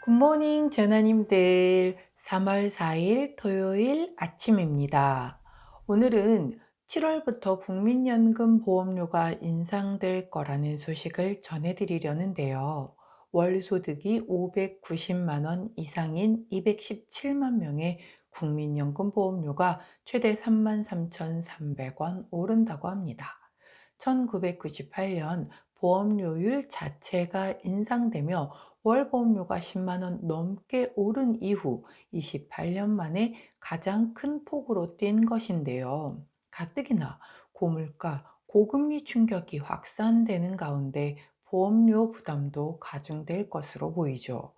굿모닝 전하님들 3월 4일 토요일 아침입니다. 오늘은 7월부터 국민연금 보험료가 인상될 거라는 소식을 전해드리려는데요. 월 소득이 590만 원 이상인 217만 명의 국민연금 보험료가 최대 33,300원 오른다고 합니다. 1998년 보험료율 자체가 인상되며 월 보험료가 10만 원 넘게 오른 이후 28년 만에 가장 큰 폭으로 뛴 것인데요. 가뜩이나 고물가, 고금리 충격이 확산되는 가운데 보험료 부담도 가중될 것으로 보이죠.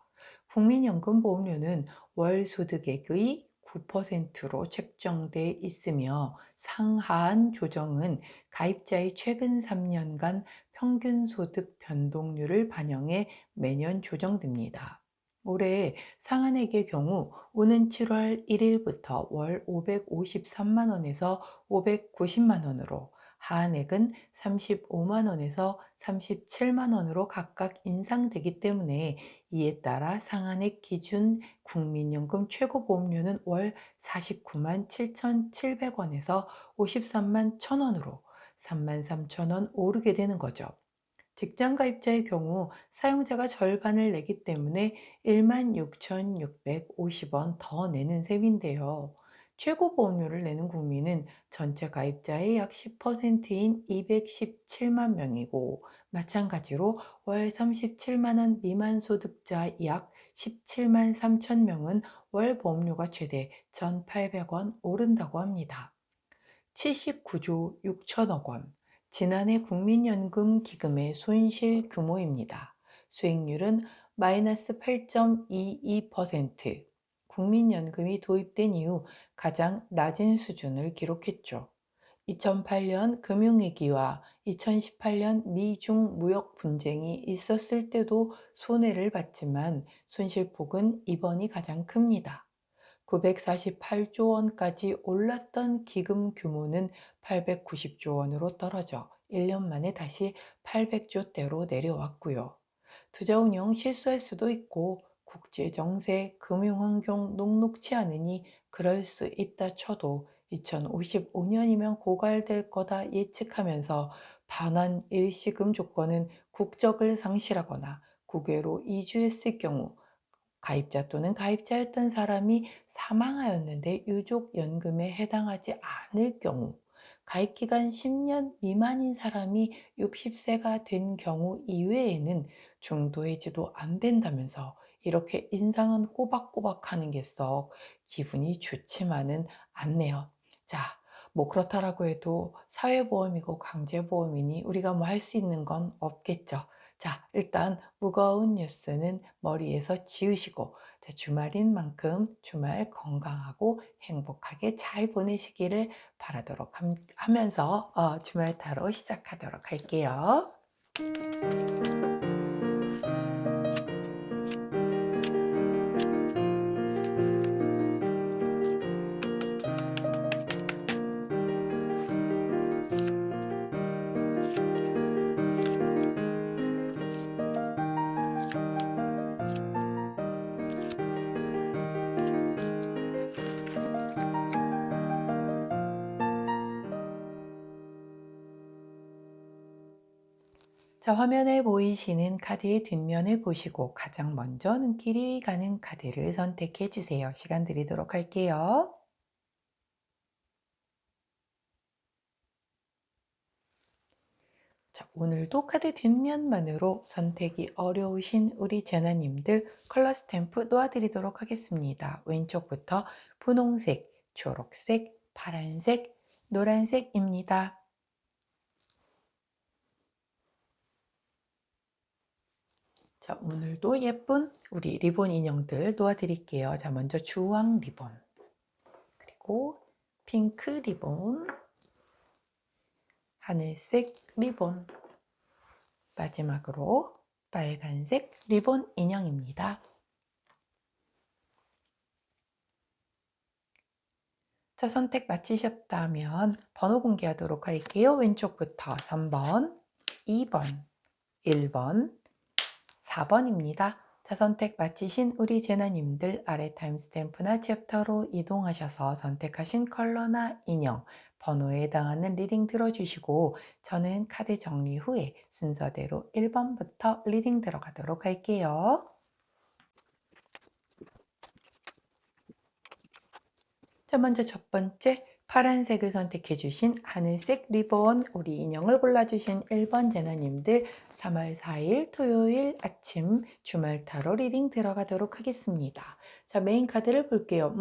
국민연금 보험료는 월 소득액의 9%로 책정돼 있으며 상하한 조정은 가입자의 최근 3년간 평균 소득 변동률을 반영해 매년 조정됩니다. 올해 상한액의 경우 오는 7월 1일부터 월 553만 원에서 590만 원으로, 하한액은 35만 원에서 37만 원으로 각각 인상되기 때문에 이에 따라 상한액 기준 국민연금 최고보험료는 월 49만 7,700원에서 53만 1,000원으로 33,000원 오르게 되는 거죠. 직장 가입자의 경우 사용자가 절반을 내기 때문에 16,650원 더 내는 셈인데요. 최고 보험료를 내는 국민은 전체 가입자의 약 10%인 217만 명이고, 마찬가지로 월 37만 원 미만 소득자 약 17만 3천 명은 월 보험료가 최대 1,800원 오른다고 합니다. 79조 6천억 원, 지난해 국민연금 기금의 손실 규모입니다. 수익률은 마이너스 8.22%, 국민연금이 도입된 이후 가장 낮은 수준을 기록했죠. 2008년 금융위기와 2018년 미중 무역 분쟁이 있었을 때도 손해를 봤지만 손실폭은 이번이 가장 큽니다. 948조 원까지 올랐던 기금 규모는 890조 원으로 떨어져 1년 만에 다시 800조대로 내려왔고요. 투자 운용 실수할 수도 있고 국제 정세, 금융 환경 녹록치 않으니 그럴 수 있다 쳐도 2055년이면 고갈될 거다 예측하면서 반환 일시금 조건은 국적을 상실하거나 국외로 이주했을 경우, 가입자 또는 가입자였던 사람이 사망하였는데 유족연금에 해당하지 않을 경우, 가입기간 10년 미만인 사람이 60세가 된 경우 이외에는 중도해지도 안 된다면서 이렇게 인상은 꼬박꼬박 하는 게 썩 기분이 좋지만은 않네요. 자, 뭐 그렇다라고 해도 사회보험이고 강제보험이니 우리가 뭐 할 수 있는 건 없겠죠. 자, 일단 무거운 뉴스는 머리에서 지우시고, 자, 주말인 만큼 주말 건강하고 행복하게 잘 보내시기를 바라도록 하면서 주말 타로 시작하도록 할게요. 자, 화면에 보이시는 카드의 뒷면을 보시고 가장 먼저 눈길이 가는 카드를 선택해 주세요. 시간 드리도록 할게요. 자, 오늘도 카드 뒷면만으로 선택이 어려우신 우리 재나님들 컬러 스탬프 놓아드리도록 하겠습니다. 왼쪽부터 분홍색, 초록색, 파란색, 노란색입니다. 자, 오늘도 예쁜 우리 리본 인형들 놓아드릴게요. 자, 먼저 주황 리본, 그리고 핑크 리본, 하늘색 리본, 마지막으로 빨간색 리본 인형입니다. 자, 선택 마치셨다면 번호 공개하도록 할게요. 왼쪽부터 3번, 2번, 1번, 4번입니다. 자, 선택 마치신 우리 제나님들 아래 타임스탬프나 챕터로 이동하셔서 선택하신 컬러나 인형, 번호에 해당하는 리딩 들어주시고 저는 카드 정리 후에 순서대로 1번부터 리딩 들어가도록 할게요. 자, 먼저 첫 번째 파란색을 선택해 주신 하늘색 리본 우리 인형을 골라주신 1번 제나님들 3월 4일 토요일 아침 주말 타로 리딩 들어가도록 하겠습니다. 자, 메인 카드를 볼게요.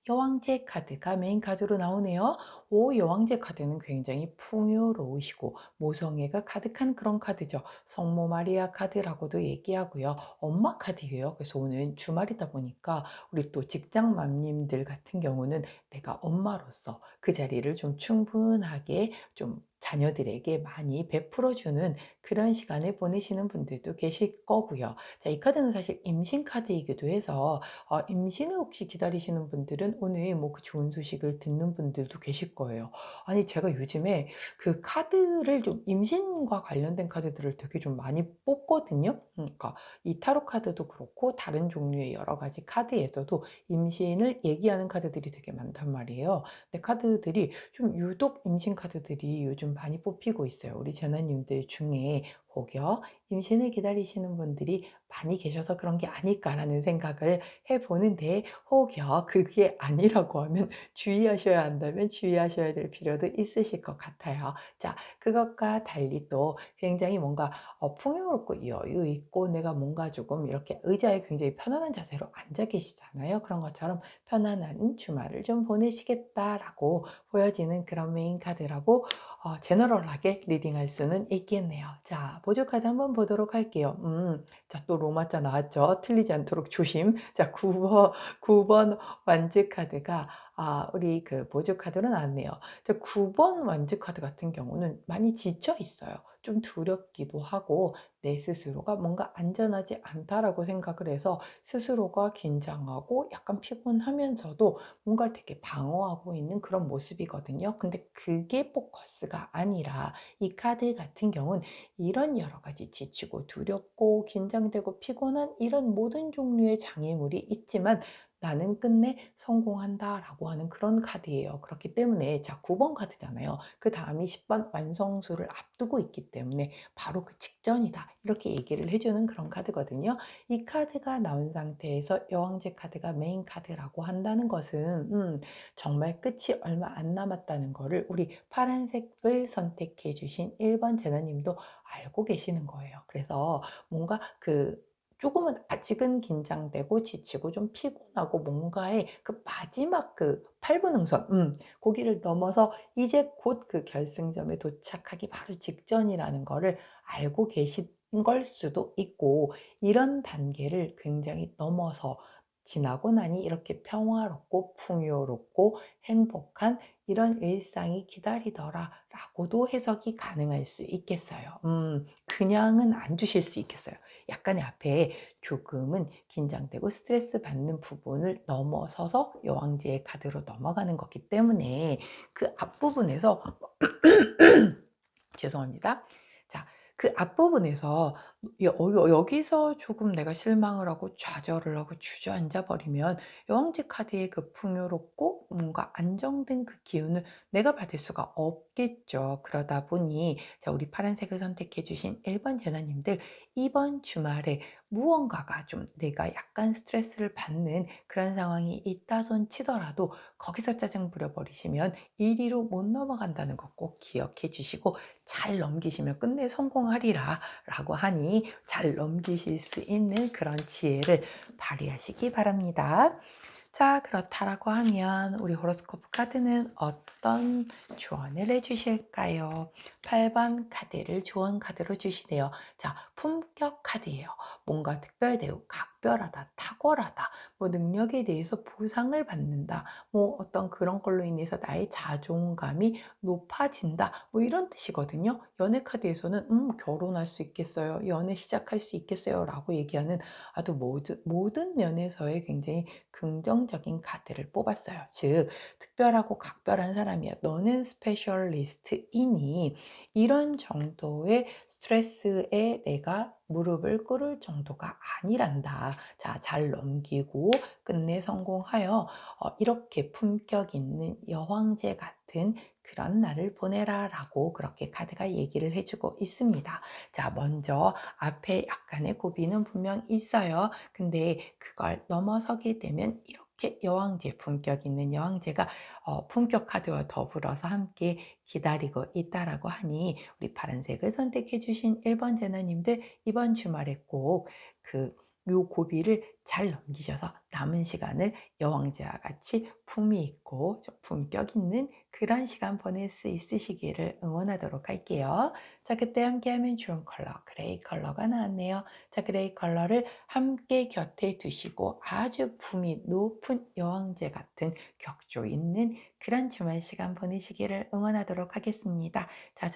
여왕제 카드가 메인 카드로 나오네요. 오, 여왕제 카드는 굉장히 풍요로우시고 모성애가 가득한 그런 카드죠. 성모 마리아 카드라고도 얘기하고요. 엄마 카드예요. 그래서 오늘 주말이다 보니까 우리 또 직장맘님들 같은 경우는 내가 엄마로서 그 자리를 좀 충분하게 좀 자녀들에게 많이 베풀어주는 그런 시간을 보내시는 분들도 계실 거고요. 자, 이 카드는 사실 임신 카드이기도 해서 임신을 혹시 기다리시는 분들은 오늘 뭐 그 좋은 소식을 듣는 분들도 계실 거예요. 아니, 제가 요즘에 그 카드를 좀 임신과 관련된 카드들을 되게 좀 많이 뽑거든요. 그러니까 이 타로 카드도 그렇고 다른 종류의 여러 가지 카드에서도 임신을 얘기하는 카드들이 되게 많단 말이에요. 근데 카드들이 좀 유독 임신 카드들이 요즘 많이 뽑히고 있어요. 우리 제나님들 중에 혹여 임신을 기다리시는 분들이 많이 계셔서 그런 게 아닐까라는 생각을 해보는데 혹여 그게 아니라고 하면 주의하셔야 한다면 주의하셔야 될 필요도 있으실 것 같아요. 자, 그것과 달리 또 굉장히 뭔가 풍요롭고 여유 있고 내가 뭔가 조금 이렇게 의자에 굉장히 편안한 자세로 앉아 계시잖아요. 그런 것처럼 편안한 주말을 좀 보내시겠다라고 보여지는 그런 메인 카드라고 제너럴하게 리딩할 수는 있겠네요. 자, 보조 카드 한번 보도록 할게요. 자, 또 로마자 나왔죠. 틀리지 않도록 조심. 자, 9번 완즈 카드가 우리 그 보조 카드로 나왔네요. 자, 9번 완즈 카드 같은 경우는 많이 지쳐 있어요. 좀 두렵기도 하고 내 스스로가 뭔가 안전하지 않다라고 생각을 해서 스스로가 긴장하고 약간 피곤하면서도 뭔가를 되게 방어하고 있는 그런 모습이거든요. 근데 그게 포커스가 아니라 이 카드 같은 경우는 이런 여러 가지 지치고 두렵고 긴장되고 피곤한 이런 모든 종류의 장애물이 있지만 나는 끝내 성공한다라고 하는 그런 카드예요. 그렇기 때문에 자, 9번 카드잖아요. 그 다음이 10번 완성수를 앞두고 있기 때문에 바로 그 직전이다. 이렇게 얘기를 해주는 그런 카드거든요. 이 카드가 나온 상태에서 여왕제 카드가 메인 카드라고 한다는 것은 정말 끝이 얼마 안 남았다는 거를 우리 파란색을 선택해 주신 1번 제나님도 알고 계시는 거예요. 그래서 뭔가 그 조금은 아직은 긴장되고 지치고 좀 피곤하고 뭔가의 그 마지막 그 8분 응선, 거기를 넘어서 이제 곧 그 결승점에 도착하기 바로 직전이라는 거를 알고 계신 걸 수도 있고, 이런 단계를 굉장히 넘어서 지나고 나니 이렇게 평화롭고 풍요롭고 행복한 이런 일상이 기다리더라 라고도 해석이 가능할 수 있겠어요. 그냥은 안 주실 수 있겠어요. 약간의 앞에 조금은 긴장되고 스트레스 받는 부분을 넘어서서 여왕제의 카드로 넘어가는 거기 때문에 그 앞부분에서 죄송합니다. 자, 그 앞부분에서 여기서 조금 내가 실망을 하고 좌절을 하고 주저앉아 버리면 여왕제 카드의 그 풍요롭고 뭔가 안정된 그 기운을 내가 받을 수가 없겠죠. 그러다 보니 자, 우리 파란색을 선택해 주신 1번 제나님들 이번 주말에 무언가가 좀 내가 약간 스트레스를 받는 그런 상황이 있다 손 치더라도 거기서 짜증 부려버리시면 1위로 못 넘어간다는 거 꼭 기억해 주시고 잘 넘기시면 끝내 성공하리라 라고 하니 잘 넘기실 수 있는 그런 지혜를 발휘하시기 바랍니다. 자, 그렇다라고 하면 우리 호로스코프 카드는 어떤 조언을 해주실까요? 8번 카드를 조언 카드로 주시네요. 자, 품격 카드예요. 뭔가 특별되고 각별하다, 탁월하다, 뭐 능력에 대해서 보상을 받는다, 뭐 어떤 그런 걸로 인해서 나의 자존감이 높아진다, 뭐 이런 뜻이거든요. 연애 카드에서는 결혼할 수 있겠어요, 연애 시작할 수 있겠어요 라고 얘기하는 아주 모든 면에서의 굉장히 긍정적인 카드를 뽑았어요. 즉, 특별하고 각별한 사람이야. 너는 스페셜리스트이니 이런 정도의 스트레스에 내가 내가 무릎을 꿇을 정도가 아니란다. 자, 잘 넘기고 끝내 성공하여 이렇게 품격 있는 여왕제 같은 그런 날을 보내라 라고 그렇게 카드가 얘기를 해주고 있습니다. 자, 먼저 앞에 약간의 고비는 분명 있어요. 근데 그걸 넘어서게 되면 이렇게 여왕제, 품격 있는 여왕제가 품격 카드와 더불어서 함께 기다리고 있다라고 하니 우리 파란색을 선택해 주신 1번 제나님들 이번 주말에 꼭 요 고비를 잘 넘기셔서 남은 시간을 여왕제와 같이 품위 있고 좀 품격 있는 그런 시간 보낼 수 있으시기를 응원하도록 할게요. 자, 그때 함께하면 좋은 컬러 그레이 컬러가 나왔네요. 자, 그레이 컬러를 함께 곁에 두시고 아주 품위 높은 여왕제 같은 격조 있는 그런 주말 시간 보내시기를 응원하도록 하겠습니다. 자,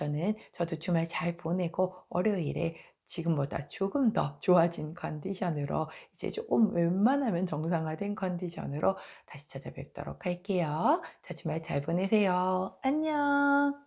저도 주말 잘 보내고 월요일에 지금보다 조금 더 좋아진 컨디션으로 이제 조금 웬만하면 정상화된 컨디션으로 다시 찾아뵙도록 할게요. 자, 주말 잘 보내세요. 안녕.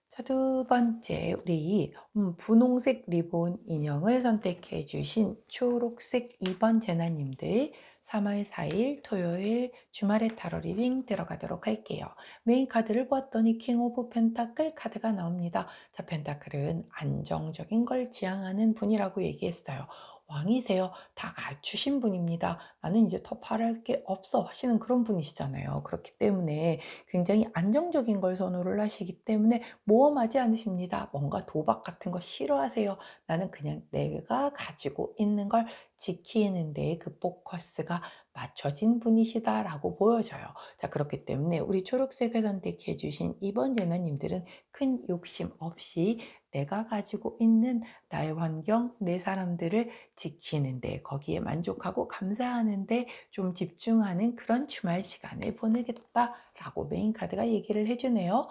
자, 두 번째, 우리 분홍색 리본 인형을 선택해 주신 초록색 2번 제나님들 3월 4일 토요일 주말의 타로 리딩 들어가도록 할게요. 메인 카드를 보았더니 킹 오브 펜타클 카드가 나옵니다. 자, 펜타클은 안정적인 걸 지향하는 분이라고 얘기했어요. 왕이세요. 다 갖추신 분입니다. 나는 이제 더 바랄 게 없어 하시는 그런 분이시잖아요. 그렇기 때문에 굉장히 안정적인 걸 선호를 하시기 때문에 모험하지 않으십니다. 뭔가 도박 같은 거 싫어하세요. 나는 그냥 내가 가지고 있는 걸 지키는 데에 그 포커스가 맞춰진 분이시다라고 보여져요. 자, 그렇기 때문에 우리 초록색을 선택해 주신 이번 제너님들은 큰 욕심 없이 내가 가지고 있는 나의 환경, 내 사람들을 지키는데 거기에 만족하고 감사하는데 좀 집중하는 그런 주말 시간을 보내겠다라고 메인 카드가 얘기를 해주네요.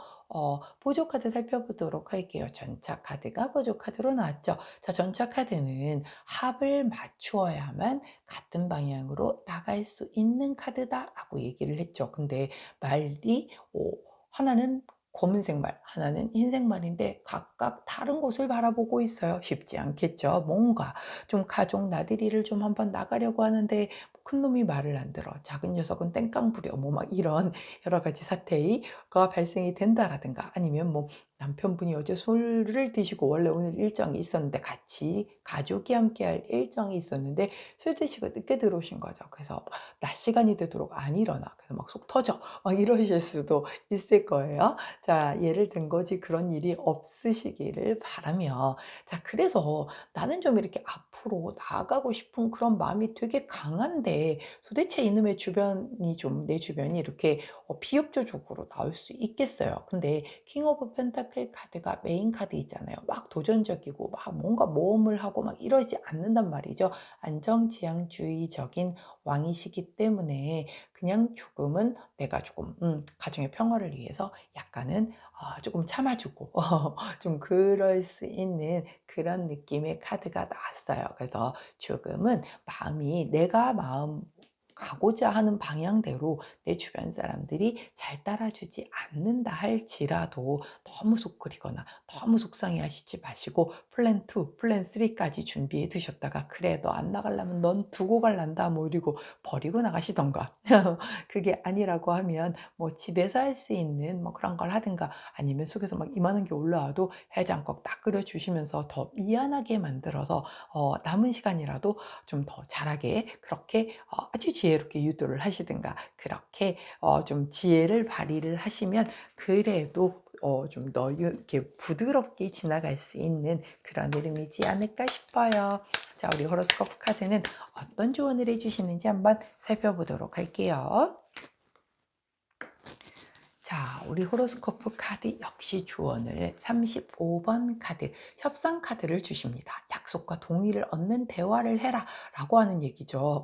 보조 카드 살펴보도록 할게요. 전차 카드가 보조 카드로 나왔죠. 자, 전차 카드는 합을 맞추어야만 같은 방향으로 나갈 수 있는 카드다라고 얘기를 했죠. 근데 말이 하나는 검은색 말, 하나는 흰색 말인데 각각 다른 곳을 바라보고 있어요. 쉽지 않겠죠. 뭔가 좀 가족 나들이를 좀 한번 나가려고 하는데 큰 놈이 말을 안 들어. 작은 녀석은 땡깡 부려. 뭐 막 이런 여러 가지 사태가 발생이 된다라든가 아니면 뭐 남편분이 어제 술을 드시고 원래 오늘 일정이 있었는데 같이 가족이 함께 할 일정이 있었는데 술 드시고 늦게 들어오신 거죠. 그래서 낮 시간이 되도록 안 일어나. 그래서 막 속 터져. 막 이러실 수도 있을 거예요. 자, 예를 든 거지 그런 일이 없으시기를 바라며. 자, 그래서 나는 좀 이렇게 앞으로 나아가고 싶은 그런 마음이 되게 강한데 도대체 이놈의 주변이 좀 내 주변이 이렇게 비협조적으로 나올 수 있겠어요. 근데 킹 오브 펜타클 카드가 메인 카드 있잖아요. 막 도전적이고 막 뭔가 모험을 하고 막 이러지 않는단 말이죠. 안정지향주의적인 왕이시기 때문에 그냥 조금은 내가 조금 가정의 평화를 위해서 약간은 조금 참아주고 좀 그럴 수 있는 그런 느낌의 카드가 나왔어요. 그래서 조금은 마음이 내가 마음 가고자 하는 방향대로 내 주변 사람들이 잘 따라주지 않는다 할지라도 너무 속끓이거나 너무 속상해 하시지 마시고 플랜 2, 플랜 3까지 준비해 두셨다가 그래 너 안 나가려면 넌 두고 갈란다 뭐 이러고 버리고 나가시던가 그게 아니라고 하면 뭐 집에서 할 수 있는 뭐 그런 걸 하든가 아니면 속에서 막 이만한 게 올라와도 해장국 딱 끓여 주시면서 더 미안하게 만들어서 남은 시간이라도 좀 더 잘하게 그렇게 아주 지혜롭게 유도를 하시든가 그렇게 좀 지혜를 발휘를 하시면 그래도 좀 더 이렇게 부드럽게 지나갈 수 있는 그런 흐름이지 않을까 싶어요. 자, 우리 호로스코프 카드는 어떤 조언을 해주시는지 한번 살펴보도록 할게요. 자, 우리 호로스코프 카드 역시 조언을 35번 카드, 협상 카드를 주십니다. 약속과 동의를 얻는 대화를 해라 라고 하는 얘기죠.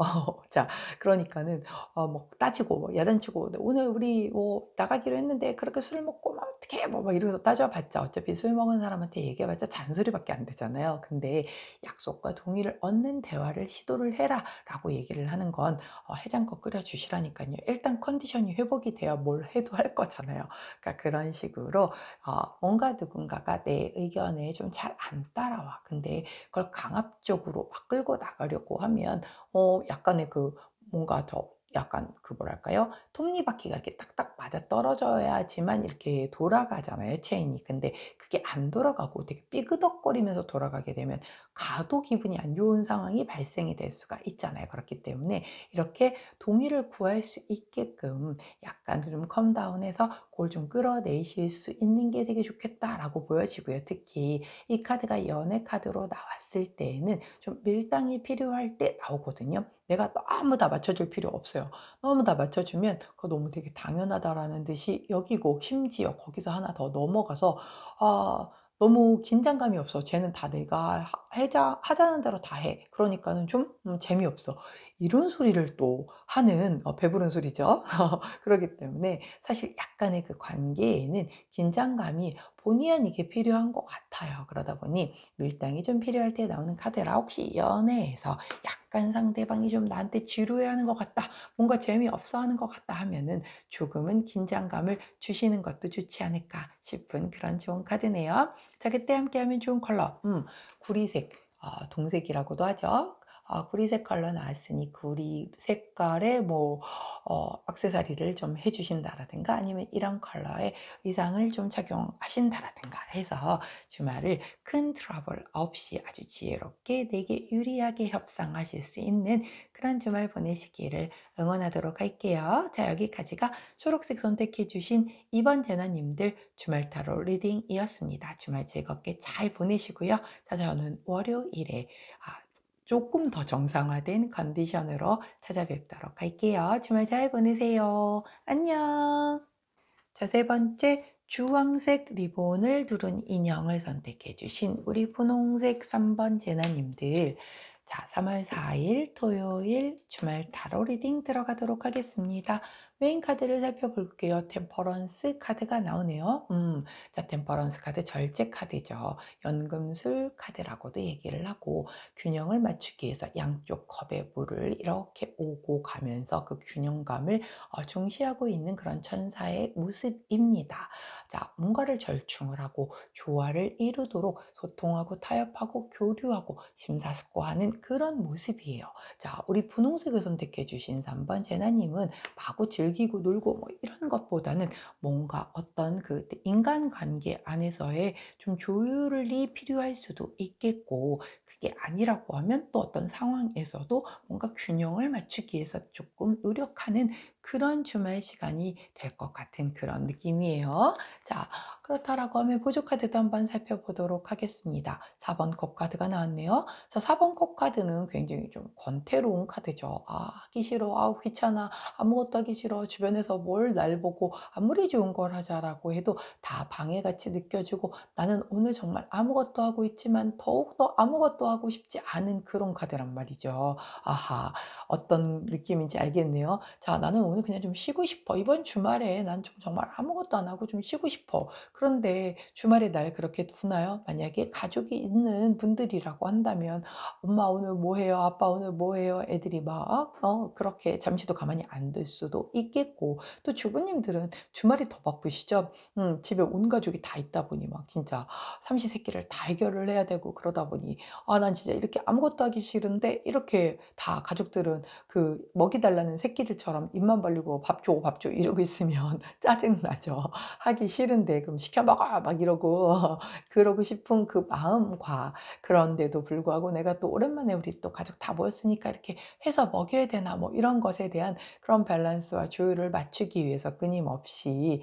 자, 그러니까는 뭐 따지고 뭐 야단치고 오늘 우리 뭐 나가기로 했는데 그렇게 술 먹고 막 어떻게 뭐 막 이러면서 따져봤자 어차피 술 먹은 사람한테 얘기해봤자 잔소리밖에 안 되잖아요. 근데 약속과 동의를 얻는 대화를 시도를 해라 라고 얘기를 하는 건 해장국 끓여 주시라니까요. 일단 컨디션이 회복이 돼야 뭘 해도 할 거잖아요. 거잖아요. 그러니까 그런 식으로 뭔가 누군가가 내 의견에 좀 잘 안 따라와. 근데 그걸 강압적으로 막 끌고 나가려고 하면 약간의 그 뭔가 더 약간 그 뭐랄까요? 톱니바퀴가 이렇게 딱딱 맞아떨어져야지만 이렇게 돌아가잖아요, 체인이. 근데 그게 안 돌아가고 되게 삐그덕거리면서 돌아가게 되면 가도 기분이 안 좋은 상황이 발생이 될 수가 있잖아요. 그렇기 때문에 이렇게 동의를 구할 수 있게끔 약간 좀 컴다운해서 그걸 좀 끌어내실 수 있는 게 되게 좋겠다라고 보여지고요. 특히 이 카드가 연애 카드로 나왔을 때에는 좀 밀당이 필요할 때 나오거든요. 내가 너무 다 맞춰줄 필요 없어요. 너무 다 맞춰주면 그거 너무 되게 당연하다라는 듯이 여기고, 심지어 거기서 하나 더 넘어가서 아 너무 긴장감이 없어. 쟤는 다 내가 하자는 대로 다 해. 그러니까는 좀 재미없어. 이런 소리를 또 하는 배부른 소리죠. 그러기 때문에 사실 약간의 그 관계에는 긴장감이 본의 아니게 필요한 것 같아요. 그러다 보니 밀당이 좀 필요할 때 나오는 카드라, 혹시 연애에서 약간 상대방이 좀 나한테 지루해하는 것 같다, 뭔가 재미없어 하는 것 같다 하면은 조금은 긴장감을 주시는 것도 좋지 않을까 싶은 그런 좋은 카드네요. 자, 그때 함께하면 좋은 컬러, 구리색, 동색이라고도 하죠. 구리색 컬러 나왔으니 구리 색깔의 뭐 액세서리를 좀 해주신다라든가, 아니면 이런 컬러의 의상을 좀 착용하신다라든가 해서 주말을 큰 트러블 없이 아주 지혜롭게 내게 유리하게 협상하실 수 있는 그런 주말 보내시기를 응원하도록 할게요. 자, 여기까지가 초록색 선택해 주신 2번 제나님들 주말 타로 리딩이었습니다. 주말 즐겁게 잘 보내시고요. 자, 저는 월요일에 조금 더 정상화된 컨디션으로 찾아뵙도록 할게요. 주말 잘 보내세요. 안녕. 자, 세 번째, 주황색 리본을 두른 인형을 선택해 주신 우리 분홍색 3번 제나님들, 자, 3월 4일 토요일 주말 타로 리딩 들어가도록 하겠습니다. 메인 카드를 살펴볼게요. 템퍼런스 카드가 나오네요. 자, 템퍼런스 카드 절제 카드죠. 연금술 카드라고도 얘기를 하고, 균형을 맞추기 위해서 양쪽 컵에 물을 이렇게 오고 가면서 그 균형감을 중시하고 있는 그런 천사의 모습입니다. 자, 뭔가를 절충을 하고 조화를 이루도록 소통하고 타협하고 교류하고 심사숙고하는 그런 모습이에요. 자, 우리 분홍색을 선택해 주신 3번 제나님은 마구 즐기고 놀고 뭐 이런 것보다는 뭔가 어떤 그 인간관계 안에서의 좀 조율이 필요할 수도 있겠고, 그게 아니라고 하면 또 어떤 상황에서도 뭔가 균형을 맞추기 위해서 조금 노력하는 그런 주말 시간이 될 것 같은 그런 느낌이에요. 자, 그렇다라고 하면 보조 카드도 한번 살펴보도록 하겠습니다. 4번 컵 카드가 나왔네요. 자, 4번 컵 카드는 굉장히 좀 권태로운 카드죠. 하기 싫어. 귀찮아. 아무것도 하기 싫어. 주변에서 뭘 날 보고 아무리 좋은 걸 하자라고 해도 다 방해같이 느껴지고, 나는 오늘 정말 아무것도 하고 있지만 더욱더 아무것도 하고 싶지 않은 그런 카드란 말이죠. 아하, 어떤 느낌인지 알겠네요. 자, 나는 오늘 그냥 좀 쉬고 싶어. 이번 주말에 난 좀 정말 아무것도 안 하고 좀 쉬고 싶어. 그런데 주말에 날 그렇게 두나요? 만약에 가족이 있는 분들이라고 한다면, 엄마 오늘 뭐 해요? 아빠 오늘 뭐 해요? 애들이 막 그렇게 잠시도 가만히 안 둘 수도 있겠고, 또 주부님들은 주말이 더 바쁘시죠? 집에 온 가족이 다 있다 보니 막 진짜 삼시세끼를 다 해결을 해야 되고, 그러다 보니 난 진짜 이렇게 아무것도 하기 싫은데, 이렇게 다 가족들은 그 먹이 달라는 새끼들처럼 입만 벌리고 밥 줘, 밥 줘 이러고 있으면 짜증나죠. 하기 싫은데 그럼 시켜 먹어 막 이러고 그러고 싶은 그 마음과, 그런데도 불구하고 내가 또 오랜만에 우리 또 가족 다 모였으니까 이렇게 해서 먹여야 되나, 뭐 이런 것에 대한 그런 밸런스와 조율을 맞추기 위해서 끊임없이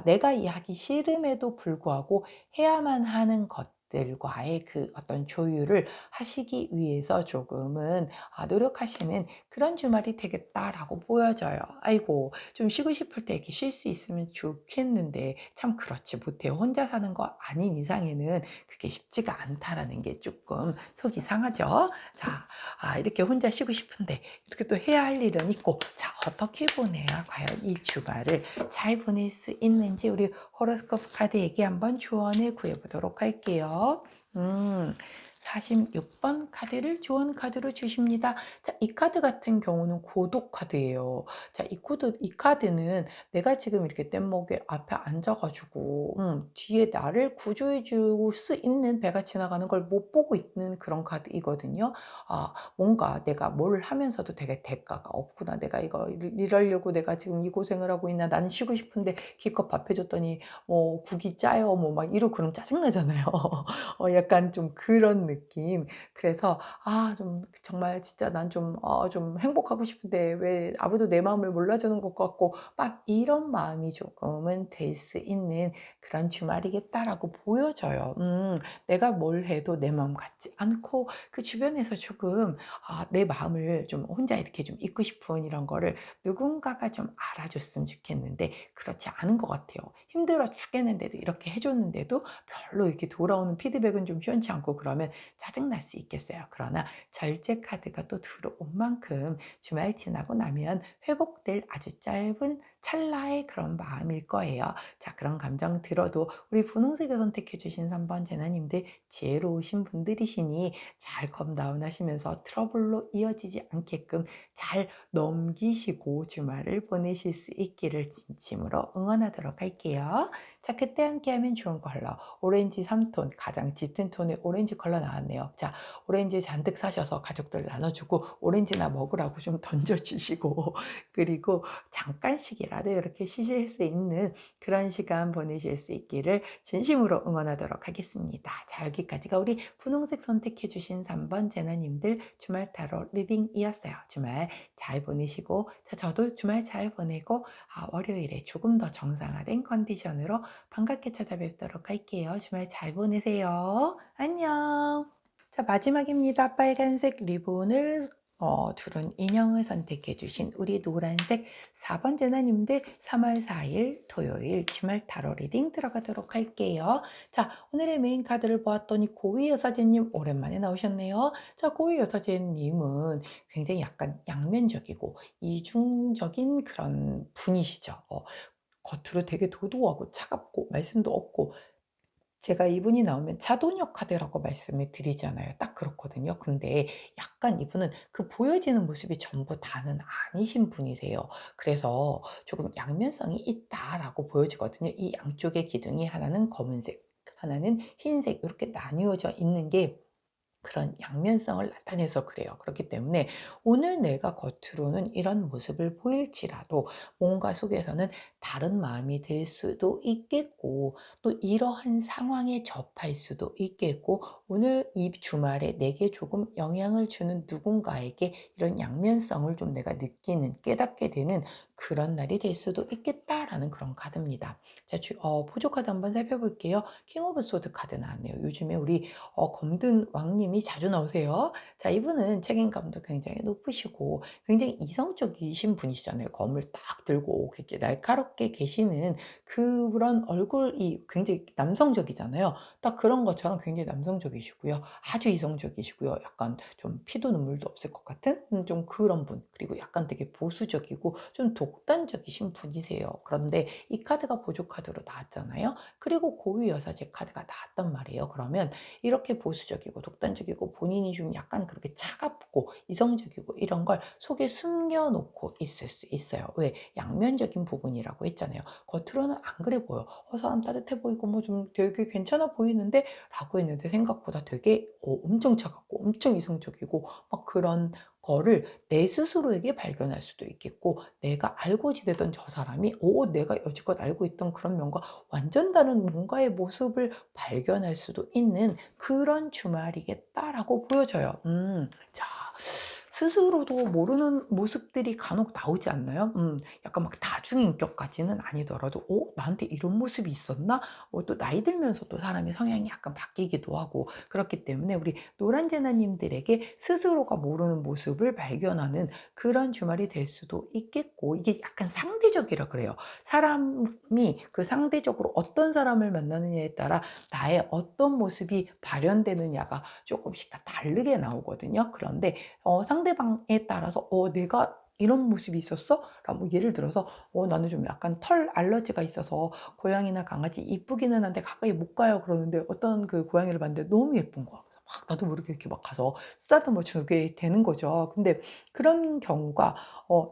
내가 이 하기 싫음에도 불구하고 해야만 하는 것들과의 그 어떤 조율을 하시기 위해서 조금은 노력하시는 그런 주말이 되겠다라고 보여져요. 아이고, 좀 쉬고 싶을 때 이렇게 쉴 수 있으면 좋겠는데 참 그렇지 못해요. 혼자 사는 거 아닌 이상에는 그게 쉽지가 않다라는 게 조금 속이 상하죠. 자, 이렇게 혼자 쉬고 싶은데 이렇게 또 해야 할 일은 있고, 자, 어떻게 보내야 과연 이 주말을 잘 보낼 수 있는지 우리 호로스코프 카드에게 한번 조언을 구해보도록 할게요. 46번 카드를 조언 카드로 주십니다. 자, 이 카드 같은 경우는 고독 카드예요. 자, 이 카드는 내가 지금 이렇게 뗏목에 앞에 앉아가지고, 뒤에 나를 구조해 줄 수 있는 배가 지나가는 걸 못 보고 있는 그런 카드이거든요. 아, 뭔가 내가 뭘 하면서도 되게 대가가 없구나. 내가 이러려고 내가 지금 이 고생을 하고 있나. 나는 쉬고 싶은데 기껏 밥 해줬더니 뭐 국이 짜요. 뭐 막 이러고 그러면 짜증나잖아요. 약간 좀 그런 느낌. 그래서 좀 정말 진짜 난 좀 행복하고 싶은데 왜 아무도 내 마음을 몰라주는 것 같고 막 이런 마음이 조금은 될 수 있는 그런 주말이겠다라고 보여져요. 내가 뭘 해도 내 마음 같지 않고 그 주변에서 조금 내 마음을 좀 혼자 이렇게 좀 있고 싶은 이런 거를 누군가가 좀 알아줬으면 좋겠는데 그렇지 않은 것 같아요. 힘들어 죽겠는데도 이렇게 해줬는데도 별로 이렇게 돌아오는 피드백은 좀 시원치 않고 그러면 짜증날 수 있겠어요. 그러나 절제 카드가 또 들어온 만큼 주말 지나고 나면 회복될 아주 짧은 찰나의 그런 마음일 거예요. 자, 그런 감정 들어도 우리 분홍색을 선택해 주신 3번 제나님들 지혜로우신 분들이시니 잘 컴다운 하시면서 트러블로 이어지지 않게끔 잘 넘기시고 주말을 보내실 수 있기를 진심으로 응원하도록 할게요. 자, 그때 함께하면 좋은 컬러 오렌지 3톤, 가장 짙은 톤의 오렌지 컬러 나왔네요. 자, 오렌지 잔뜩 사셔서 가족들 나눠주고 오렌지나 먹으라고 좀 던져주시고 그리고 잠깐씩이라도 이렇게 쉬실 수 있는 그런 시간 보내실 수 있기를 진심으로 응원하도록 하겠습니다. 자, 여기까지가 우리 분홍색 선택해 주신 3번 제나님들 주말 타로 리딩이었어요. 주말 잘 보내시고 자, 저도 주말 잘 보내고 월요일에 조금 더 정상화된 컨디션으로 반갑게 찾아뵙도록 할게요. 주말 잘 보내세요. 안녕. 자, 마지막입니다. 빨간색 리본을 두른 인형을 선택해 주신 우리 노란색 4번 제나님들 3월 4일 토요일 주말 타로 리딩 들어가도록 할게요. 자, 오늘의 메인 카드를 보았더니 고위 여사제님 오랜만에 나오셨네요. 자, 고위 여사제님은 굉장히 약간 양면적이고 이중적인 그런 분이시죠. 겉으로 되게 도도하고 차갑고 말씀도 없고 제가 이분이 나오면 자동력 카드라고 말씀을 드리잖아요. 딱 그렇거든요. 근데 약간 이분은 그 보여지는 모습이 전부 다는 아니신 분이세요. 그래서 조금 양면성이 있다라고 보여지거든요. 이 양쪽의 기둥이 하나는 검은색, 하나는 흰색 이렇게 나뉘어져 있는 게 그런 양면성을 나타내서 그래요. 그렇기 때문에 오늘 내가 겉으로는 이런 모습을 보일지라도 뭔가 속에서는 다른 마음이 들 수도 있겠고 또 이러한 상황에 접할 수도 있겠고 오늘 이 주말에 내게 조금 영향을 주는 누군가에게 이런 양면성을 좀 내가 느끼는 깨닫게 되는 그런 날이 될 수도 있겠다라는 그런 카드입니다. 자, 보조 카드 한번 살펴볼게요. 킹 오브 소드 카드 나왔네요. 요즘에 우리 검든 왕님이 자주 나오세요. 자, 이분은 책임감도 굉장히 높으시고 굉장히 이성적이신 분이시잖아요. 검을 딱 들고 이렇게 날카롭게 계시는 그런 얼굴이 굉장히 남성적이잖아요. 딱 그런 것처럼 굉장히 남성적이시고요. 아주 이성적이시고요. 약간 좀 피도 눈물도 없을 것 같은 좀 그런 분. 그리고 약간 되게 보수적이고 좀 독단적이신 분이세요. 그런데 이 카드가 보조 카드로 나왔잖아요. 그리고 고위 여사제 카드가 나왔단 말이에요. 그러면 이렇게 보수적이고 독단적이고 본인이 좀 약간 그렇게 차갑고 이성적이고 이런 걸 속에 숨겨놓고 있을 수 있어요. 왜? 양면적인 부분이라고 했잖아요. 겉으로는 안 그래 보여. 사람 따뜻해 보이고 뭐 좀 되게 괜찮아 보이는데 라고 했는데 생각보다 되게 엄청 차갑고 엄청 이성적이고 막 그런 거를 내 스스로에게 발견할 수도 있겠고 내가 알고 지내던 저 사람이 내가 여지껏 알고 있던 그런 면과 완전 다른 뭔가의 모습을 발견할 수도 있는 그런 주말이겠다라고 보여져요. 자, 스스로도 모르는 모습들이 간혹 나오지 않나요? 약간 막 다중인격까지는 아니더라도, 나한테 이런 모습이 있었나? 또 나이 들면서 또 사람의 성향이 약간 바뀌기도 하고, 그렇기 때문에 우리 노란제나님들에게 스스로가 모르는 모습을 발견하는 그런 주말이 될 수도 있겠고, 이게 약간 상대적이라 그래요. 사람이 그 상대적으로 어떤 사람을 만나느냐에 따라 나의 어떤 모습이 발현되느냐가 조금씩 다 다르게 나오거든요. 그런데 상대방에 따라서 내가 이런 모습이 있었어? 라고 예를 들어서 나는 좀 약간 털 알러지가 있어서 고양이나 강아지 이쁘기는 한데 가까이 못 가요 그러는데 어떤 그 고양이를 봤는데 너무 예쁜 거야. 그래서 막 나도 모르게 이렇게 막 가서 쓰다듬어 주게 되는 거죠. 근데 그런 경우가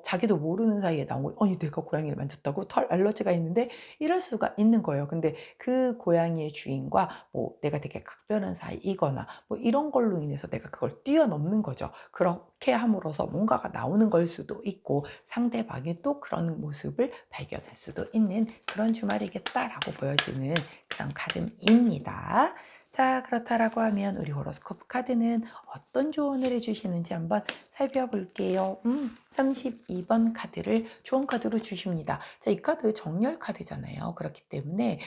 자기도 모르는 사이에 나온 거예요. 아니 내가 고양이를 만졌다고? 털 알러지가 있는데 이럴 수가 있는 거예요. 근데 그 고양이의 주인과 뭐 내가 되게 각별한 사이이거나 뭐 이런 걸로 인해서 내가 그걸 뛰어넘는 거죠. 그렇게 함으로써 뭔가가 나오는 걸 수도 있고 상대방이 또 그런 모습을 발견할 수도 있는 그런 주말이겠다라고 보여지는 그런 카드입니다. 자, 그렇다라고 하면 우리 호로스코프 카드는 어떤 조언을 해주시는지 한번 살펴볼게요. 32번 카드를 조언 카드로 주십니다. 자, 이 카드 정렬 카드잖아요. 그렇기 때문에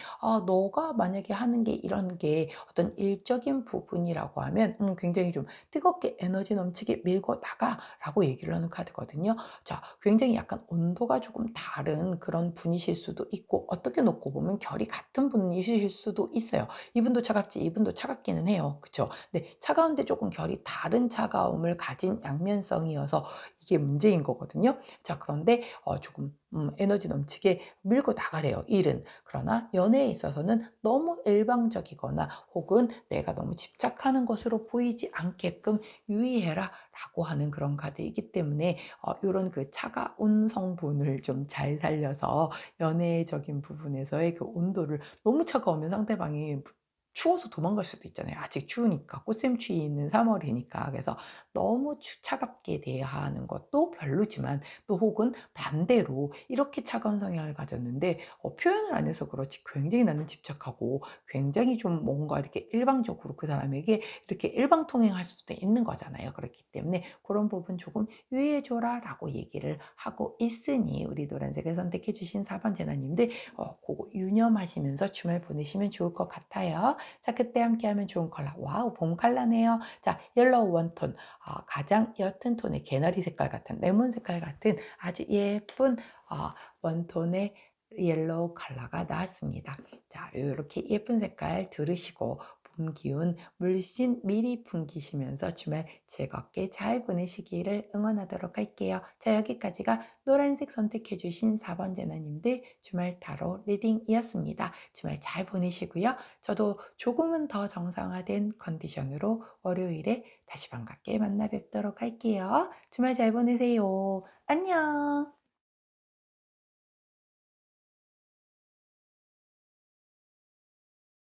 너가 만약에 하는 게 이런 게 어떤 일적인 부분이라고 하면 굉장히 좀 뜨겁게 에너지 넘치게 밀고 나가라고 얘기를 하는 카드거든요. 자, 굉장히 약간 온도가 조금 다른 그런 분이실 수도 있고 어떻게 놓고 보면 결이 같은 분이실 수도 있어요. 이분도 차갑지 이분도 차갑기는 해요. 그쵸? 근데 차가운데 조금 결이 다른 차가움을 가진 양면성이어서 이게 문제인 거거든요. 자, 그런데 조금 에너지 넘치게 밀고 나가래요, 일은. 그러나 연애에 있어서는 너무 일방적이거나 혹은 내가 너무 집착하는 것으로 보이지 않게끔 유의해라 라고 하는 그런 카드이기 때문에 요런 그 차가운 성분을 좀 잘 살려서 연애적인 부분에서의 그 온도를 너무 차가우면 상대방이 추워서 도망갈 수도 있잖아요. 아직 추우니까. 꽃샘추위 있는 3월이니까. 그래서 너무 차갑게 대하는 것도 별로지만 또 혹은 반대로 이렇게 차가운 성향을 가졌는데 표현을 안 해서 그렇지 굉장히 나는 집착하고 굉장히 좀 뭔가 이렇게 일방적으로 그 사람에게 이렇게 일방통행할 수도 있는 거잖아요. 그렇기 때문에 그런 부분 조금 유의해줘라 라고 얘기를 하고 있으니 우리 노란색을 선택해 주신 4번 제나님들 그거 유념하시면서 주말 보내시면 좋을 것 같아요. 자, 그때 함께하면 좋은 컬러. 와우, 봄 컬러네요. 자, 옐로우 원톤. 가장 옅은 톤의 개나리 색깔 같은, 레몬 색깔 같은 아주 예쁜 원톤의 옐로우 컬러가 나왔습니다. 자, 이렇게 예쁜 색깔 들으시고 봄 기운 물씬 미리 풍기시면서 주말 즐겁게 잘 보내시기를 응원하도록 할게요. 자, 여기까지가 노란색 선택해 주신 4번 제나님들 주말 타로 리딩이었습니다. 주말 잘 보내시고요. 저도 조금은 더 정상화된 컨디션으로 월요일에 다시 반갑게 만나 뵙도록 할게요. 주말 잘 보내세요. 안녕!